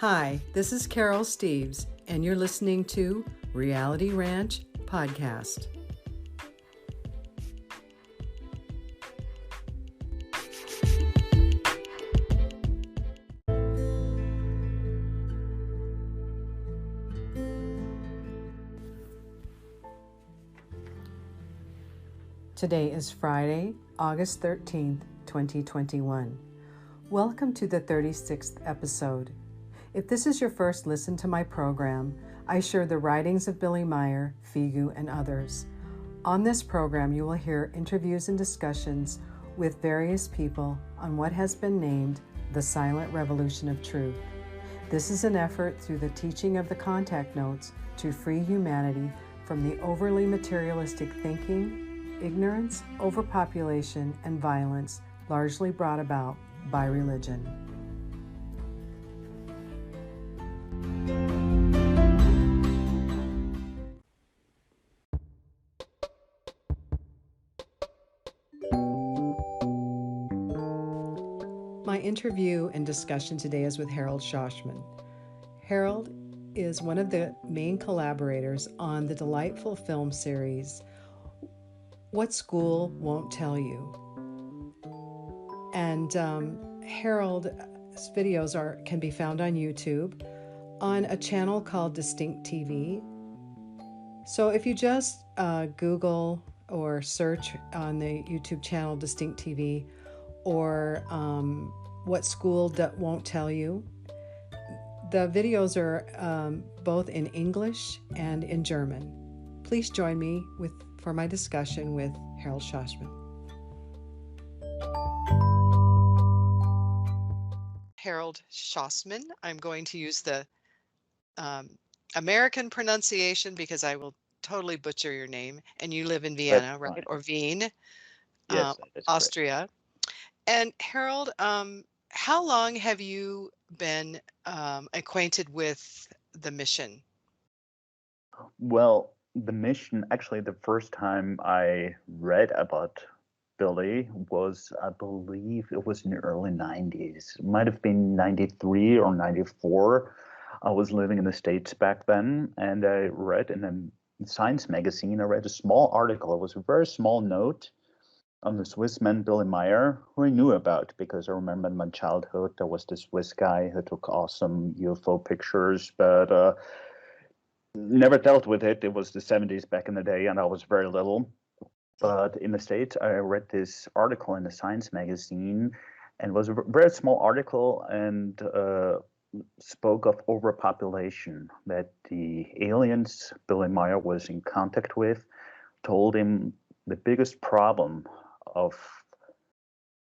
Hi, this is Carol Steves, and you're listening to Reality Ranch Podcast. Today is Friday, August 13th, 2021. Welcome to the 36th episode. If this is your first listen to my program, I share the writings of Billy Meier, Figu, and others. On this program, you will hear interviews and discussions with various people on what has been named the Silent Revolution of Truth. This is an effort through the teaching of the contact notes to free humanity from the overly materialistic thinking, ignorance, overpopulation, and violence largely brought about by religion. My interview and discussion today is with Harold Shoshman. Harold is one of the main collaborators on the delightful film series, What School Won't Tell You. And Harold's videos can be found on YouTube on a channel called Distinct TV. So if you just Google or search on the YouTube channel Distinct TV or What School Won't Tell You, the videos are both in English and in German. Please join me for my discussion with Harold Shoshman. Harold Shoshman. I'm going to use the American pronunciation because I will totally butcher your name. And you live in Vienna, right? Or Wien, Yes, Austria. Correct. And Harold, how long have you been acquainted with the mission? Well, the mission, actually, the first time I read about Billy was, I believe it was in the early 90s. It might have been 93 or 94. I was living in the States back then, and I read in a science magazine, I read a small article. It was a very small note on the Swiss man Billy Meier, who I knew about because I remember in my childhood there was this Swiss guy who took awesome UFO pictures, but never dealt with it. It was the 70s back in the day, and I was very little. But in the States, I read this article in a science magazine, and it was a very small article, and spoke of overpopulation, that the aliens Billy Meier was in contact with told him the biggest problem of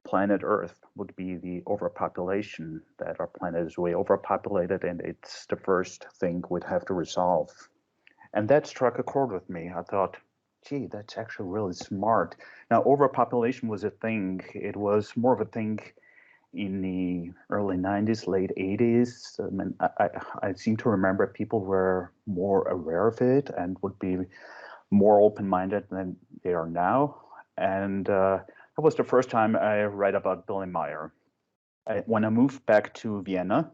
planet Earth would be the overpopulation, that our planet is way overpopulated and it's the first thing we'd have to resolve. And that struck a chord with me. I thought, gee, that's actually really smart. Now, overpopulation was a thing. It was more of a thing in the early 90s, late 80s. I mean, I seem to remember people were more aware of it and would be more open-minded than they are now. And that was the first time I read about Billy Meier. When I moved back to Vienna,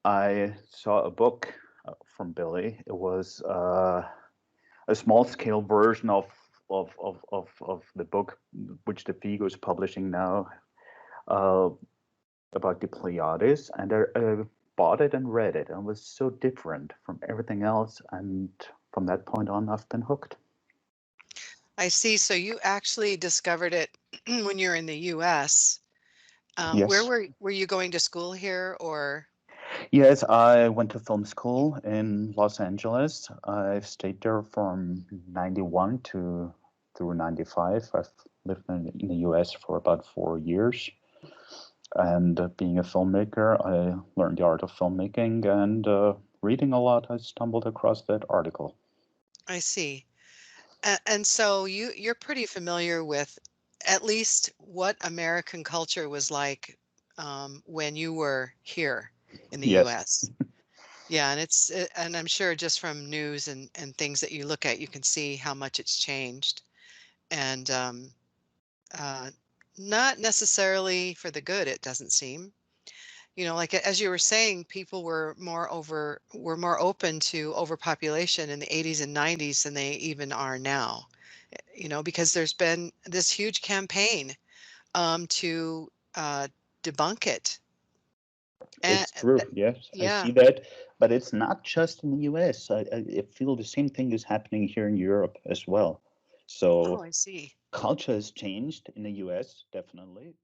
I saw a book from Billy. It was a small-scale version of the book which the Figu is publishing now about the Pleiades, and I bought it and read it, and it was so different from everything else. And from that point on, I've been hooked. I see. So you actually discovered it when you're in the U.S. Yes. Where were you going to school here, or? Yes, I went to film school in Los Angeles. I stayed there from 91 through 95. I've lived in the US for about 4 years. And being a filmmaker, I learned the art of filmmaking, and reading a lot, I stumbled across that article. I see. And so you're pretty familiar with at least what American culture was like when you were here in the Yes. U.S. Yeah, and I'm sure just from news and things that you look at, you can see how much it's changed, and uh, not necessarily for the good, it doesn't seem. Like as you were saying, people were more open to overpopulation in the 80s and 90s than they even are now. Because there's been this huge campaign to debunk it. And It's true. Yes, I yeah. see that, but it's not just in the US. I feel the same thing is happening here in Europe as well. Oh, So I see. culture has changed in the US, definitely.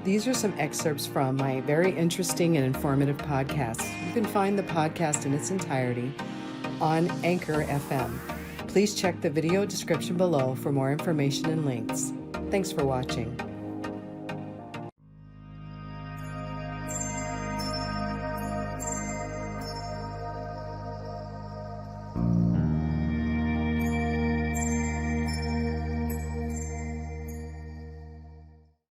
These are some excerpts from my very interesting and informative podcast. You can find the podcast in its entirety on Anchor FM. Please check the video description below for more information and links. Thanks for watching.